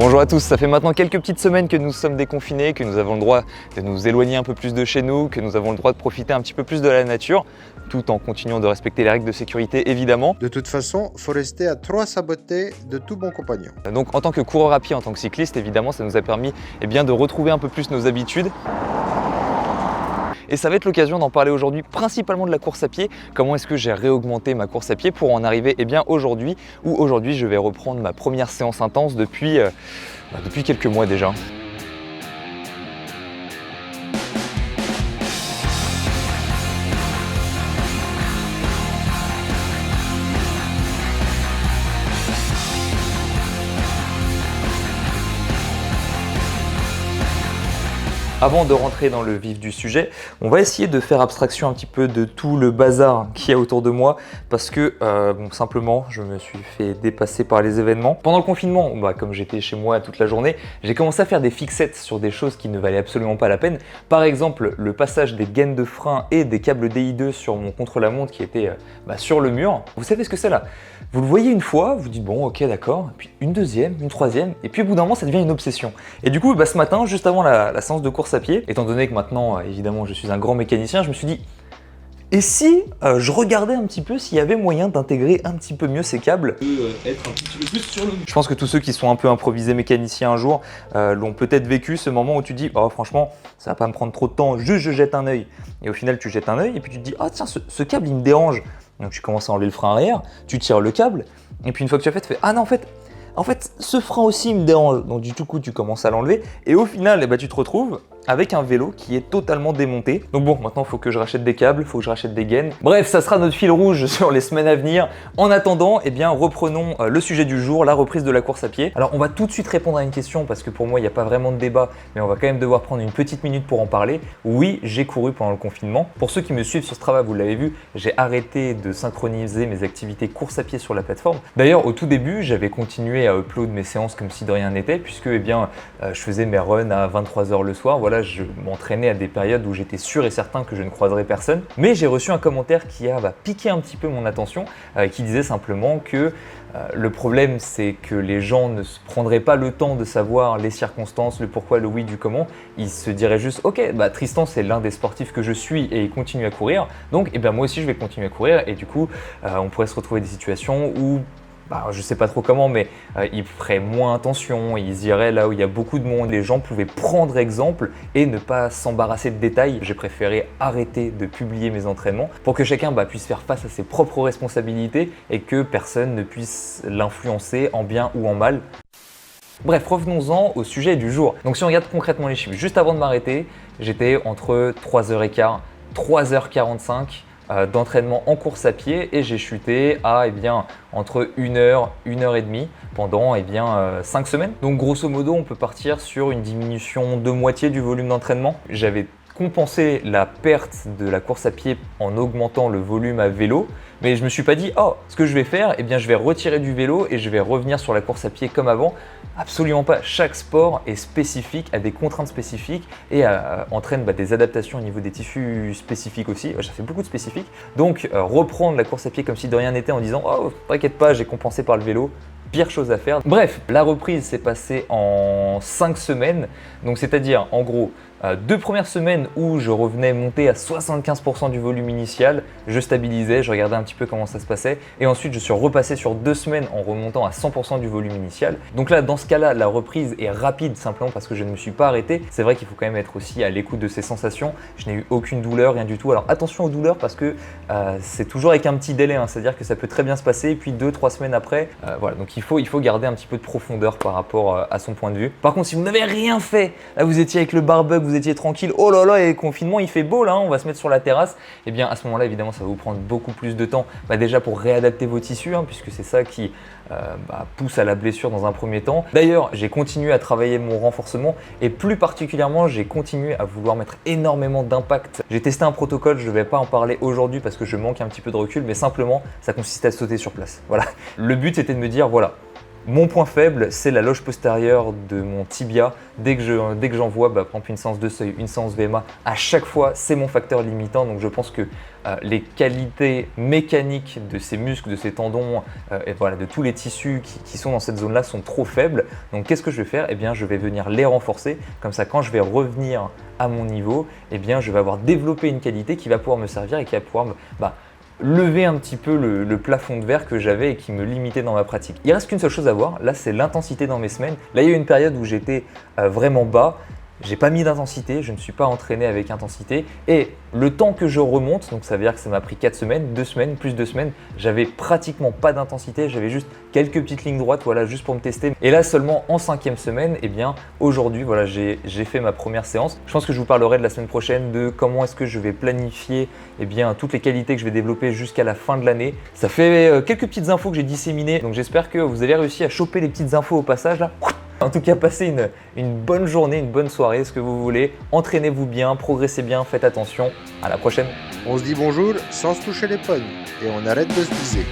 Bonjour à tous, ça fait maintenant quelques petites semaines que nous sommes déconfinés, que nous avons le droit de nous éloigner un peu plus de chez nous, que nous avons le droit de profiter un petit peu plus de la nature, tout en continuant de respecter les règles de sécurité évidemment. De toute façon, il faut rester à 3 sabotés de tout bon compagnon. Donc en tant que coureur à pied, en tant que cycliste, évidemment, ça nous a permis de retrouver un peu plus nos habitudes. Et ça va être l'occasion d'en parler aujourd'hui, principalement de la course à pied. Comment est-ce que j'ai réaugmenté ma course à pied pour en arriver aujourd'hui, où aujourd'hui je vais reprendre ma première séance intense depuis quelques mois déjà. Avant de rentrer dans le vif du sujet, on va essayer de faire abstraction un petit peu de tout le bazar qu'il y a autour de moi parce que simplement je me suis fait dépasser par les événements. Pendant le confinement, comme j'étais chez moi toute la journée, j'ai commencé à faire des fixettes sur des choses qui ne valaient absolument pas la peine. Par exemple, le passage des gaines de frein et des câbles DI2 sur mon contre-la-montre qui était sur le mur. Vous savez ce que c'est là? Vous le voyez une fois, vous dites bon ok d'accord, puis une deuxième, une troisième, et puis au bout d'un moment ça devient une obsession. Et du coup ce matin, juste avant la séance de course à pied, étant donné que maintenant évidemment je suis un grand mécanicien, je me suis dit et si je regardais un petit peu s'il y avait moyen d'intégrer un petit peu mieux ces câbles, être un petit peu plus sur le... Je pense que tous ceux qui sont un peu improvisés mécaniciens un jour l'ont peut-être vécu, ce moment où tu dis oh franchement ça va pas me prendre trop de temps, juste je jette un œil. Et au final tu jettes un œil et puis tu te dis ah tiens ce câble il me dérange. Donc tu commences à enlever le frein arrière, tu tires le câble, et puis une fois que tu as fait, tu fais ah non en fait ce frein aussi il me dérange. Donc du coup tu commences à l'enlever, et au final tu te retrouves avec un vélo qui est totalement démonté. Donc bon, maintenant il faut que je rachète des câbles, il faut que je rachète des gaines. Bref, ça sera notre fil rouge sur les semaines à venir. En attendant, reprenons le sujet du jour, la reprise de la course à pied. Alors on va tout de suite répondre à une question parce que pour moi il n'y a pas vraiment de débat, mais on va quand même devoir prendre une petite minute pour en parler. Oui, j'ai couru pendant le confinement. Pour ceux qui me suivent sur Strava, vous l'avez vu, j'ai arrêté de synchroniser mes activités course à pied sur la plateforme. D'ailleurs, au tout début, j'avais continué à upload mes séances comme si de rien n'était, puisque je faisais mes runs à 23h le soir. Voilà, je m'entraînais à des périodes où j'étais sûr et certain que je ne croiserais personne. Mais j'ai reçu un commentaire qui a piqué un petit peu mon attention, qui disait simplement que le problème c'est que les gens ne se prendraient pas le temps de savoir les circonstances, le pourquoi, le oui, du comment. Ils se diraient juste ok, Tristan c'est l'un des sportifs que je suis et il continue à courir, donc moi aussi je vais continuer à courir, et du coup on pourrait se retrouver des situations où je sais pas trop comment, mais ils feraient moins attention, ils iraient là où il y a beaucoup de monde, les gens pouvaient prendre exemple et ne pas s'embarrasser de détails. J'ai préféré arrêter de publier mes entraînements pour que chacun puisse faire face à ses propres responsabilités et que personne ne puisse l'influencer en bien ou en mal. Bref, revenons-en au sujet du jour. Donc si on regarde concrètement les chiffres, juste avant de m'arrêter, j'étais entre 3h15, 3h45 d'entraînement en course à pied, et j'ai chuté à entre 1h, 1h30 pendant 5 semaines. Donc grosso modo, on peut partir sur une diminution de moitié du volume d'entraînement. J'avais compensé la perte de la course à pied en augmentant le volume à vélo, mais je me suis pas dit oh ce que je vais faire, je vais retirer du vélo et je vais revenir sur la course à pied comme avant. Absolument pas, chaque sport est spécifique, a des contraintes spécifiques et entraîne des adaptations au niveau des tissus spécifiques aussi. Ça fait beaucoup de spécifiques, donc reprendre la course à pied comme si de rien n'était en disant oh t'inquiète pas j'ai compensé par le vélo, pire chose à faire. Bref, la reprise s'est passée en 5 semaines, donc c'est-à-dire en gros 2 premières semaines où je revenais monter à 75% du volume initial, je stabilisais, je regardais un petit peu comment ça se passait, et ensuite je suis repassé sur 2 semaines en remontant à 100% du volume initial. Donc là, dans ce cas-là, la reprise est rapide simplement parce que je ne me suis pas arrêté. C'est vrai qu'il faut quand même être aussi à l'écoute de ses sensations. Je n'ai eu aucune douleur, rien du tout. Alors attention aux douleurs parce que c'est toujours avec un petit délai, c'est-à-dire que ça peut très bien se passer, et puis 2-3 semaines après, voilà. Donc il faut garder un petit peu de profondeur par rapport à son point de vue. Par contre, si vous n'avez rien fait, là vous étiez avec le barbecue, vous étiez tranquille, oh là là, et confinement il fait beau là, on va se mettre sur la terrasse, à ce moment-là évidemment ça va vous prendre beaucoup plus de temps, déjà pour réadapter vos tissus, puisque c'est ça qui pousse à la blessure dans un premier temps. D'ailleurs, j'ai continué à travailler mon renforcement, et plus particulièrement j'ai continué à vouloir mettre énormément d'impact. J'ai testé un protocole, je ne vais pas en parler aujourd'hui parce que je manque un petit peu de recul, mais simplement ça consistait à sauter sur place. Voilà. Le but c'était de me dire voilà, Mon point faible, c'est la loge postérieure de mon tibia. Dès que j'envoie, par exemple, une séance de seuil, une séance VMA, à chaque fois, c'est mon facteur limitant. Donc je pense que les qualités mécaniques de ces muscles, de ces tendons, et voilà, de tous les tissus qui sont dans cette zone-là sont trop faibles. Donc qu'est-ce que je vais faire? Eh bien, je vais venir les renforcer. Comme ça, quand je vais revenir à mon niveau, eh bien, je vais avoir développé une qualité qui va pouvoir me servir et qui va pouvoir lever un petit peu le plafond de verre que j'avais et qui me limitait dans ma pratique. Il reste qu'une seule chose à voir, là c'est l'intensité dans mes semaines. Là il y a eu une période où j'étais vraiment bas, j'ai pas mis d'intensité, je ne suis pas entraîné avec intensité et le temps que je remonte, donc ça veut dire que ça m'a pris 4 semaines, 2 semaines, plus 2 semaines, j'avais pratiquement pas d'intensité, j'avais juste quelques petites lignes droites, voilà, juste pour me tester. Et là seulement en 5e semaine, eh bien aujourd'hui, voilà, j'ai fait ma première séance. Je pense que je vous parlerai de la semaine prochaine de comment est-ce que je vais planifier toutes les qualités que je vais développer jusqu'à la fin de l'année. Ça fait quelques petites infos que j'ai disséminées, donc j'espère que vous avez réussi à choper les petites infos au passage là. En tout cas, passez une bonne journée, une bonne soirée, ce que vous voulez. Entraînez-vous bien, progressez bien, faites attention. À la prochaine. On se dit bonjour sans se toucher les pommes et on arrête de se viser.